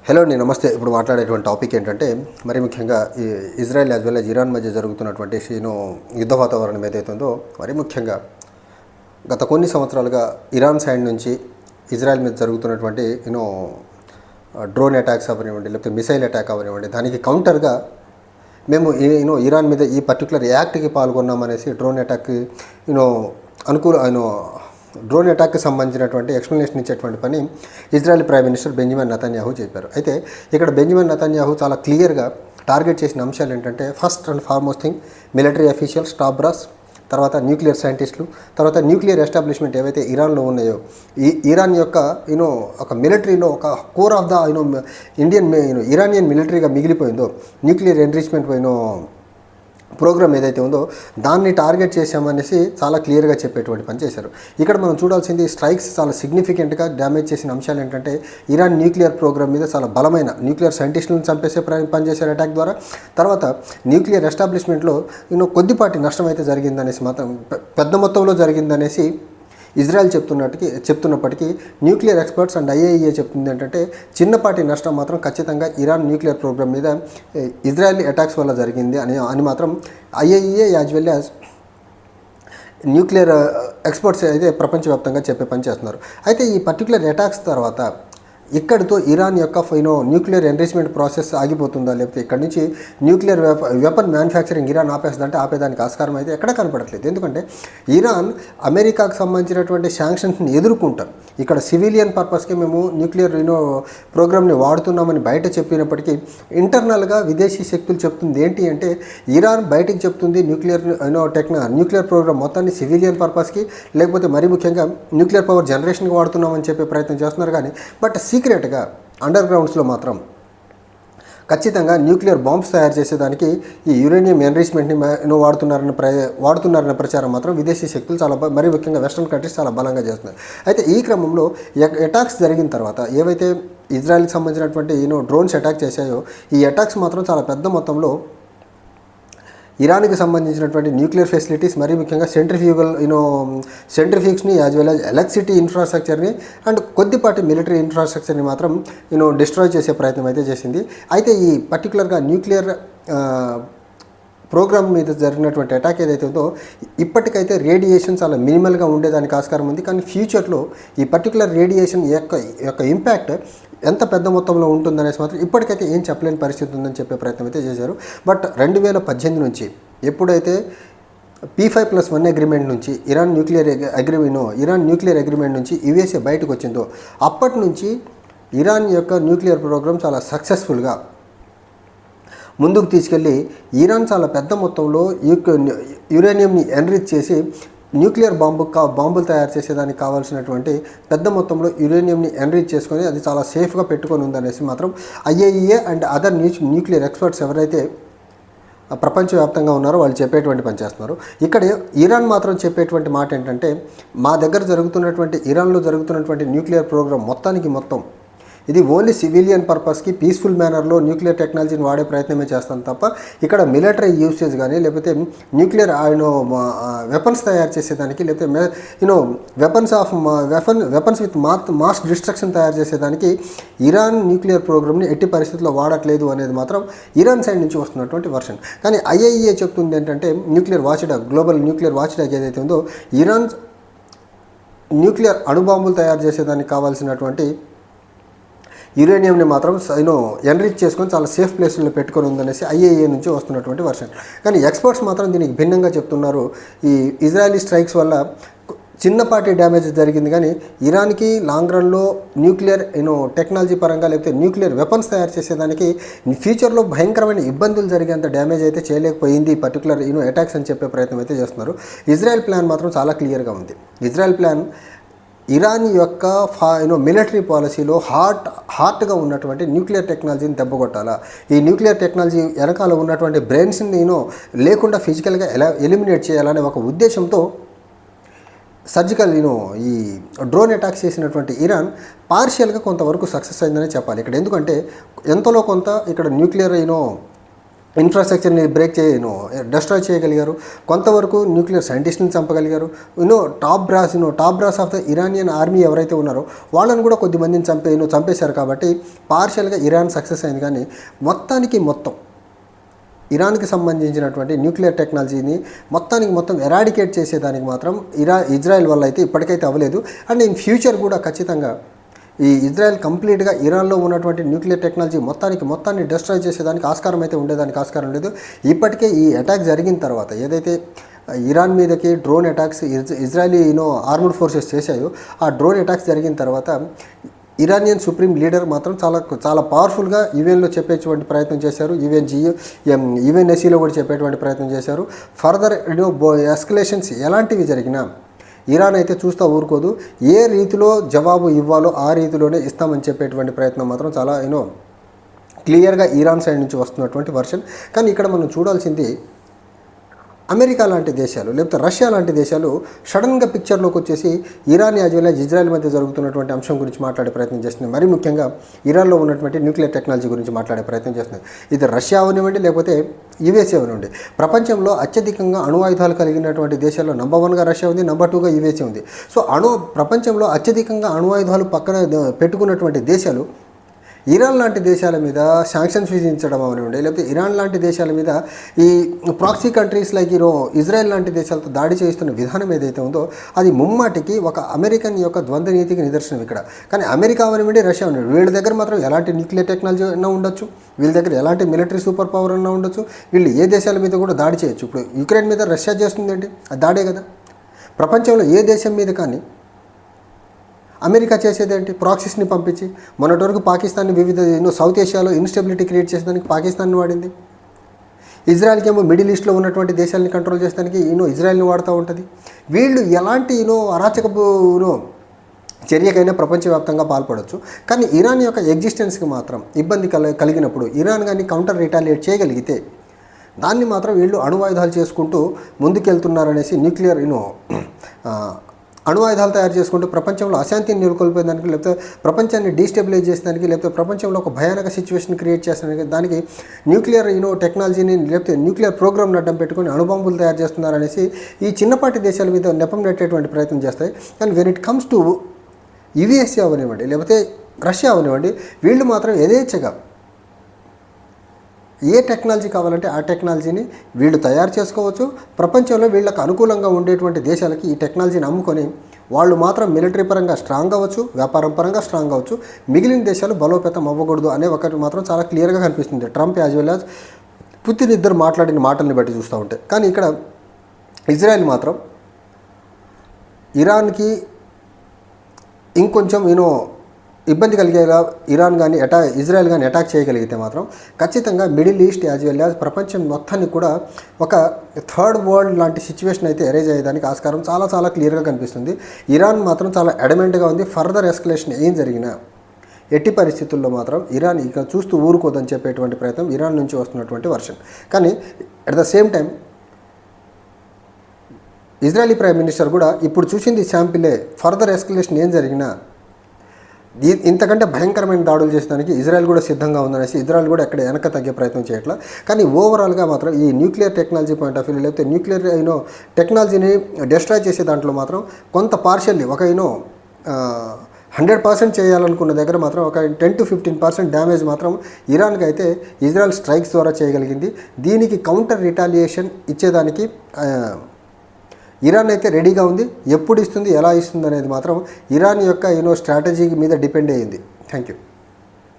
Hello అండి, నమస్తే. ఇప్పుడు మాట్లాడేటువంటి టాపిక్ ఏంటంటే మరి ముఖ్యంగా ఈ Israel as well as Iran మధ్య జరుగుతున్నటువంటి యుద్ధ వాతావరణం ఏదైతే ఉందో, మరి ముఖ్యంగా గత కొన్ని సంవత్సరాలుగా ఇరాన్ సైడ్ నుంచి ఇజ్రాయెల్ మీద జరుగుతున్నటువంటి డ్రోన్ అటాక్స్ అవనివ్వండి, లేకపోతే మిసైల్ అటాక్ అవనివ్వండి, దానికి కౌంటర్గా మేము ఇరాన్ మీద ఈ పర్టికులర్ యాక్ట్కి పాల్గొన్నామనేసి డ్రోన్ అటాక్ డ్రోన్ అటాక్కి సంబంధించినటువంటి ఎక్స్ప్లెనేషన్ ఇచ్చేటువంటి పని Israel prime minister Benjamin Netanyahu చెప్పారు. అయితే ఇక్కడ బెంజమిన్ నెతన్యాహు చాలా క్లియర్గా టార్గెట్ చేసిన అంశాలు ఏంటంటే, first and foremost thing military officials, top brass, తర్వాత న్యూక్లియర్ సైంటిస్టులు, తర్వాత న్యూక్లియర్ ఎస్టాబ్లిష్మెంట్ ఏవైతే ఇరాన్లో ఉన్నాయో, ఈ ఇరాన్ యొక్క ఒక మిలిటరీలో ఒక కోర్ ఆఫ్ ద ఇరానియన్ మిలిటరీగా మిగిలిపోయిందో, న్యూక్లియర్ ఎన్రిచ్మెంట్ ప్రోగ్రామ్ ఏదైతే ఉందో దాన్ని టార్గెట్ చేశామనేసి చాలా క్లియర్గా చెప్పేటువంటి పని చేశారు. ఇక్కడ మనం చూడాల్సింది స్ట్రైక్స్ చాలా సిగ్నిఫికెంట్గా డ్యామేజ్ చేసిన అంశాలు ఏంటంటే, ఇరాన్ న్యూక్లియర్ ప్రోగ్రామ్ మీద చాలా బలమైన న్యూక్లియర్ సైంటిస్టులను చంపేసే పనిచేశారు అటాక్ ద్వారా. తర్వాత న్యూక్లియర్ ఎస్టాబ్లిష్మెంట్లో కొద్దిపాటి నష్టం అయితే జరిగిందనేసి, మాత్రం పెద్ద మొత్తంలో జరిగిందనేసి ఇజ్రాయెల్ చెప్తున్నప్పటికీ న్యూక్లియర్ ఎక్స్పర్ట్స్ అండ్ IAEA చెప్తుంది ఏంటంటే, చిన్నపాటి నష్టం మాత్రం ఖచ్చితంగా ఇరాన్ న్యూక్లియర్ ప్రోగ్రామ్ మీద ఇజ్రాయెల్ అటాక్స్ వల్ల జరిగింది అని మాత్రం IAEA as well as nuclear experts అయితే ప్రపంచవ్యాప్తంగా చెప్పే పని చేస్తున్నారు. అయితే ఈ పర్టికులర్ అటాక్స్ తర్వాత ఇక్కడితో ఇరాన్ యొక్క న్యూక్లియర్ ఎన్రిచ్మెంట్ ప్రాసెస్ ఆగిపోతుందా, లేకపోతే ఇక్కడ నుంచి న్యూక్లియర్ వెపన్ మ్యానుఫ్యాక్చరింగ్ ఇరాన్ ఆపేస్తుందంటే ఆపేదానికి ఆస్కారం అయితే ఎక్కడ కనపడట్లేదు. ఎందుకంటే ఇరాన్ అమెరికాకు సంబంధించినటువంటి శాంక్షన్స్ని ఎదుర్కొంటాం, ఇక్కడ సివిలియన్ పర్పస్కి మేము న్యూక్లియర్ ప్రోగ్రామ్ని వాడుతున్నామని బయట చెప్పినప్పటికీ ఇంటర్నల్గా విదేశీ శక్తులు చెప్తుంది ఏంటి అంటే, ఇరాన్ బయటికి చెప్తుంది న్యూక్లియర్ ప్రోగ్రామ్ మొత్తాన్ని సివిలియన్ పర్పస్కి, లేకపోతే మరీ ముఖ్యంగా న్యూక్లియర్ పవర్ జనరేషన్కి వాడుతున్నామని చెప్పే ప్రయత్నం చేస్తున్నారు. కానీ బట్ సీక్రెట్గా అండర్ గ్రౌండ్స్లో మాత్రం ఖచ్చితంగా న్యూక్లియర్ బాంబ్స్ తయారు చేసేదానికి ఈ యురేనియం ఎన్రిచ్మెంట్ని వాడుతున్నారన్న ప్రచారం మాత్రం విదేశీ శక్తులు చాలా మరీ ముఖ్యంగా వెస్ట్రన్ కంట్రీస్ చాలా బలంగా చేస్తున్నారు. అయితే ఈ క్రమంలో అటాక్స్ జరిగిన తర్వాత ఏవైతే ఇజ్రాయెల్కి సంబంధించినటువంటి డ్రోన్స్ అటాక్ చేశాయో, ఈ అటాక్స్ మాత్రం చాలా పెద్ద మొత్తంలో ఇరాన్కి సంబంధించినటువంటి న్యూక్లియర్ ఫెసిలిటీస్, మరీ ముఖ్యంగా సెంట్రిఫ్యూగ్స్ని యాజ్ వెల్ యాజ్ ఎలక్ట్రిసిటీ ఇన్ఫ్రాస్ట్రక్చర్ని అండ్ కొద్దిపాటి మిలిటరీ ఇన్ఫ్రాస్ట్రక్చర్ని మాత్రం డిస్ట్రాయ్ చేసే ప్రయత్నం అయితే చేసింది. అయితే ఈ పర్టికులర్గా న్యూక్లియర్ ప్రోగ్రామ్ మీద జరిగినటువంటి అటాక్ ఏదైతే ఉందో, ఇప్పటికైతే రేడియేషన్ చాలా మినిమల్గా ఉండేదానికి ఆస్కారం ఉంది. కానీ ఫ్యూచర్లో ఈ పర్టికులర్ రేడియేషన్ యొక్క ఇంపాక్ట్ ఎంత పెద్ద మొత్తంలో ఉంటుందనేసి మాత్రం ఇప్పటికైతే ఏం చెప్పలేని పరిస్థితి ఉందని చెప్పే ప్రయత్నం అయితే చేశారు. బట్ 2018 నుంచి ఎప్పుడైతే P5+1 అగ్రిమెంట్ నుంచి ఇరాన్ న్యూక్లియర్ అగ్రిమెంట్ నుంచి USA బయటకు వచ్చిందో, అప్పటి నుంచి ఇరాన్ యొక్క న్యూక్లియర్ ప్రోగ్రామ్ చాలా సక్సెస్ఫుల్గా ముందుకు తీసుకెళ్ళి ఇరాన్ చాలా పెద్ద మొత్తంలో యురేనియంని ఎన్రిచ్ చేసి న్యూక్లియర్ బాంబులు తయారు చేసేదానికి కావాల్సినటువంటి పెద్ద మొత్తంలో యురేనియంని ఎన్రిచ్ చేసుకొని అది చాలా సేఫ్గా పెట్టుకొని ఉందనేసి మాత్రం IAEA and other nuclear experts ఎవరైతే ప్రపంచవ్యాప్తంగా ఉన్నారో వాళ్ళు చెప్పేటువంటి పని చేస్తున్నారు. ఇక్కడ ఇరాన్ మాత్రం చెప్పేటువంటి మాట ఏంటంటే, మా దగ్గర ఇరాన్లో జరుగుతున్నటువంటి న్యూక్లియర్ ప్రోగ్రామ్ మొత్తం ఇది ఓన్లీ సివిలియన్ పర్పస్కి పీస్ఫుల్ మేనర్లో న్యూక్లియర్ టెక్నాలజీని వాడే ప్రయత్నమే చేస్తాను తప్ప ఇక్కడ మిలిటరీ యూసేజ్ కానీ, లేకపోతే న్యూక్లియర్ వెపన్స్ తయారు చేసేదానికి, లేకపోతే వెపన్స్ విత్ మాస్ డిస్ట్రక్షన్ తయారు చేసేదానికి ఇరాన్ న్యూక్లియర్ ప్రోగ్రామ్ని ఎట్టి పరిస్థితుల్లో వాడట్లేదు అనేది మాత్రం ఇరాన్ సైడ్ నుంచి వస్తున్నటువంటి వర్షన్. కానీ IAEA చెప్తుంది ఏంటంటే, గ్లోబల్ న్యూక్లియర్ వాచ్డాగ్ ఏదైతే ఉందో, ఇరాన్ న్యూక్లియర్ అణుబాంబులు తయారు చేసేదానికి కావాల్సినటువంటి యురేనియంని మాత్రం ఎన్రిచ్ చేసుకొని చాలా సేఫ్ ప్లేస్లో పెట్టుకొని ఉందనేసి IAEA నుంచి వస్తున్నటువంటి వర్షన్. కానీ ఎక్స్పర్ట్స్ మాత్రం దీనికి భిన్నంగా చెప్తున్నారు. ఈ ఇజ్రాయలీ స్ట్రైక్స్ వల్ల చిన్నపాటి డ్యామేజ్ జరిగింది, కానీ ఇరాన్కి లాంగ్ రన్లో న్యూక్లియర్ టెక్నాలజీ పరంగా, లేకపోతే న్యూక్లియర్ వెపన్స్ తయారు చేసేదానికి ఫ్యూచర్లో భయంకరమైన ఇబ్బందులు జరిగేంత డ్యామేజ్ అయితే చేయలేకపోయింది పర్టికులర్ అటాక్స్ అని చెప్పే ప్రయత్నం అయితే చేస్తున్నారు. ఇజ్రాయెల్ ప్లాన్ మాత్రం చాలా క్లియర్గా ఉంది. ఇజ్రాయెల్ ప్లాన్ ఇరాన్ యొక్క మిలిటరీ పాలసీలో హార్ట్గా ఉన్నటువంటి న్యూక్లియర్ టెక్నాలజీని దెబ్బకొట్టాలా, ఈ న్యూక్లియర్ టెక్నాలజీ వెనకాల ఉన్నటువంటి బ్రెయిన్స్ని లేకుండా ఫిజికల్గా ఎలిమినేట్ చేయాలనే ఒక ఉద్దేశంతో సర్జికల్ ఈ డ్రోన్ అటాక్స్ చేసినటువంటి ఇరాన్ పార్షియల్గా కొంతవరకు సక్సెస్ అయిందనే చెప్పాలి ఇక్కడ. ఎందుకంటే ఎంతలో కొంత ఇక్కడ న్యూక్లియర్ ఇన్ఫ్రాస్ట్రక్చర్ని డెస్ట్రాయ్ చేయగలిగారు. కొంతవరకు న్యూక్లియర్ సైంటిస్ట్ని చంపగలిగారు. Top brass of the Iranian army ఎవరైతే ఉన్నారో వాళ్ళని కూడా కొద్దిమందిని చంపేశారు. కాబట్టి పార్షియల్గా ఇరాన్ సక్సెస్ అయింది. కానీ మొత్తం ఇరాన్కి సంబంధించినటువంటి న్యూక్లియర్ టెక్నాలజీని మొత్తం ఎరాడికేట్ చేసేదానికి మాత్రం ఇజ్రాయెల్ వల్ల అయితే ఇప్పటికైతే అవ్వలేదు. అండ్ ఇన్ ఫ్యూచర్ కూడా ఖచ్చితంగా ఈ ఇజ్రాయెల్ కంప్లీట్గా ఇరాన్లో ఉన్నటువంటి న్యూక్లియర్ టెక్నాలజీ మొత్తాన్ని డిస్ట్రాయ్ చేసేదానికి ఆస్కారం అయితే ఉండేదానికి ఆస్కారం లేదు. ఇప్పటికే ఈ అటాక్ జరిగిన తర్వాత ఏదైతే ఇరాన్ మీదకి drone attacks Israeli armed forces చేశాయో ఆ డ్రోన్ అటాక్స్ జరిగిన తర్వాత ఇరానియన్ సుప్రీం లీడర్ మాత్రం చాలా పవర్ఫుల్గా యుఎన్లో చెప్పేటువంటి ప్రయత్నం చేశారు. యుఎన్ఎస్సీలో కూడా చెప్పేటువంటి ప్రయత్నం చేశారు. ఫర్దర్ ఎస్కలేషన్స్ ఎలాంటివి జరిగినా ఇరాన్ అయితే చూస్తూ ఊరుకోదు. ఏ రీతిలో జవాబు ఇవ్వాలో ఆ రీతిలోనే ఇస్తామని చెప్పేటువంటి ప్రయత్నం మాత్రం చాలా క్లియర్గా ఇరాన్ సైడ్ నుంచి వస్తున్నటువంటి వర్షన్. కానీ ఇక్కడ మనం చూడాల్సింది అమెరికా లాంటి దేశాలు లేకపోతే రష్యా లాంటి దేశాలు సడన్గా పిక్చర్లోకి వచ్చేసి Iran as well as Israel మధ్య జరుగుతున్నటువంటి అంశం గురించి మాట్లాడే ప్రయత్నం చేస్తుంది. మరీ ముఖ్యంగా ఇరాన్లో ఉన్నటువంటి న్యూక్లియర్ టెక్నాలజీ గురించి మాట్లాడే ప్రయత్నం చేస్తుంది. ఇది రష్యా అవనివ్వండి లేకపోతే యుఎస్ఏ అవనివ్వండి. ప్రపంచంలో అత్యధికంగా అణువాయుధాలు కలిగినటువంటి దేశాల్లో నెంబర్ 1గా రష్యా ఉంది, నెంబర్ 2గా యుఎస్ఏ ఉంది. సో ప్రపంచంలో అత్యధికంగా అణువాయుధాలు పక్కన పెట్టుకున్నటువంటి దేశాలు ఇరాన్ లాంటి దేశాల మీద శాంక్షన్స్ విధించడం అవనివ్వండి లేకపోతే ఇరాన్ లాంటి దేశాల మీద ఈ ప్రాక్సీ కంట్రీస్ లైక్ ఇజ్రాయెల్ లాంటి దేశాలతో దాడి చేస్తున్న విధానం ఏదైతే ఉందో అది ముమ్మాటికి ఒక అమెరికన్ యొక్క ద్వంద్వ నీతికి నిదర్శనం ఇక్కడ. కానీ అమెరికా అవనివ్వండి రష్యా అవనివ్వండి వీళ్ళ దగ్గర మాత్రం ఎలాంటి న్యూక్లియర్ టెక్నాలజీ అన్నా ఉండొచ్చు, వీళ్ళ దగ్గర ఎలాంటి మిలిటరీ సూపర్ పవర్ అన్నా ఉండొచ్చు, వీళ్ళు ఏ దేశాల మీద కూడా దాడి చేయొచ్చు. ఇప్పుడు యుక్రెయిన్ మీద రష్యా చేస్తుందండి, అది దాడే కదా. ప్రపంచంలో ఏ దేశం మీద కానీ అమెరికా చేసేదేంటి? ప్రాక్సీస్ని పంపించి మొన్నటి వరకు పాకిస్తాన్ని వివిధ సౌత్ ఏషియాలో ఇన్స్టెబిలిటీ క్రియేట్ చేసేదానికి పాకిస్తాన్ని వాడింది. ఇజ్రాయెల్కి ఏమో మిడిల్ ఈస్ట్లో ఉన్నటువంటి దేశాలని కంట్రోల్ చేసేదానికి ఇజ్రాయెల్ని వాడుతూ ఉంటుంది. వీళ్ళు ఎలాంటి అరాచకపు చర్యకైనా ప్రపంచవ్యాప్తంగా పాల్పడవచ్చు. కానీ ఇరాన్ యొక్క ఎగ్జిస్టెన్స్కి మాత్రం ఇబ్బంది కలిగినప్పుడు ఇరాన్ కానీ కౌంటర్ రిటాలియేట్ చేయగలిగితే దాన్ని మాత్రం వీళ్ళు అణువాయుధాలు చేసుకుంటూ ముందుకెళ్తున్నారనేసి న్యూక్లియర్ అణువాయుధాలు తయారు చేసుకుంటూ ప్రపంచంలో అశాంతిని నెలకొల్పేదానికి లేకపోతే ప్రపంచాన్ని డీస్టెబిలైజ్ చేసేదానికి లేకపోతే ప్రపంచంలో ఒక భయానక సిచ్యువేషన్ క్రియేట్ చేసేదానికి దానికి న్యూక్లియర్ టెక్నాలజీని లేకపోతే న్యూక్లియర్ ప్రోగ్రామ్ని అడ్డం పెట్టుకుని అణుబాంబులు తయారు చేస్తున్నారనేసి ఈ చిన్నపాటి దేశాల మీద నెపం నెట్టేటువంటి ప్రయత్నం చేస్తాయి. కానీ when it comes to USA అవనివ్వండి లేకపోతే రష్యా అవనివ్వండి వీళ్ళు మాత్రం యథేచ్ఛగా ఏ టెక్నాలజీ కావాలంటే ఆ టెక్నాలజీని వీళ్ళు తయారు చేసుకోవచ్చు. ప్రపంచంలో వీళ్ళకి అనుకూలంగా ఉండేటువంటి దేశాలకి ఈ టెక్నాలజీని అమ్ముకొని వాళ్ళు మాత్రం మిలిటరీ పరంగా స్ట్రాంగ్ అవ్వచ్చు, వ్యాపారం పరంగా స్ట్రాంగ్ అవ్వచ్చు, మిగిలిన దేశాలు బలోపేతం అవ్వకూడదు అనే ఒకటి మాత్రం చాలా క్లియర్గా కనిపిస్తుంది Trump as well as Putin ఇద్దరు మాట్లాడిన మాటల్ని బట్టి చూస్తూ ఉంటే. కానీ ఇక్కడ ఇజ్రాయెల్ మాత్రం ఇరాన్కి ఇంకొంచెం ఇబ్బంది కలిగేలా ఇజ్రాయెల్ కానీ అటాక్ చేయగలిగితే మాత్రం ఖచ్చితంగా middle east as well as ప్రపంచం మొత్తాన్ని కూడా ఒక థర్డ్ వరల్డ్ లాంటి సిచ్యువేషన్ అయితే అరేంజ్ అయ్యేదానికి ఆస్కారం చాలా క్లియర్గా కనిపిస్తుంది. ఇరాన్ మాత్రం చాలా అడమెంట్గా ఉంది. ఫర్దర్ ఎస్కలేషన్ ఏం జరిగినా ఎట్టి పరిస్థితుల్లో మాత్రం ఇరాన్ ఇక చూస్తూ ఊరుకోదని చెప్పేటువంటి ప్రయత్నం ఇరాన్ నుంచి వస్తున్నటువంటి వర్షన్. కానీ at the same time Israeli prime minister కూడా ఇప్పుడు చూసింది శాంపిలే, ఫర్దర్ ఎస్కలేషన్ ఏం జరిగినా ఇంతకంటే భయంకరమైన దాడులు చేసేదానికి ఇజ్రాయెల్ కూడా సిద్ధంగా ఉందనేసి ఇజ్రాయెల్ కూడా ఎక్కడ వెనక తగ్గే ప్రయత్నం చేయట్లా. కానీ ఓవరాల్గా మాత్రం ఈ nuclear technology point of view లేకపోతే న్యూక్లియర్ టెక్నాలజీని డిస్ట్రాయ్ చేసే దాంట్లో మాత్రం కొంత పార్షియల్లీ ఒక 100% చేయాలనుకున్న దగ్గర మాత్రం ఒక 10 to 15% డ్యామేజ్ మాత్రం ఇరాన్కి అయితే ఇజ్రాయెల్ స్ట్రైక్స్ ద్వారా చేయగలిగింది. దీనికి కౌంటర్ రిటాలియేషన్ ఇచ్చేదానికి ఇరాన్ అయితే రెడీగా ఉంది. ఎప్పుడు ఇస్తుంది ఎలా ఇస్తుంది అనేది మాత్రం ఇరాన్ యొక్క స్ట్రాటజీ మీద డిపెండ్ అయ్యింది. Thank you.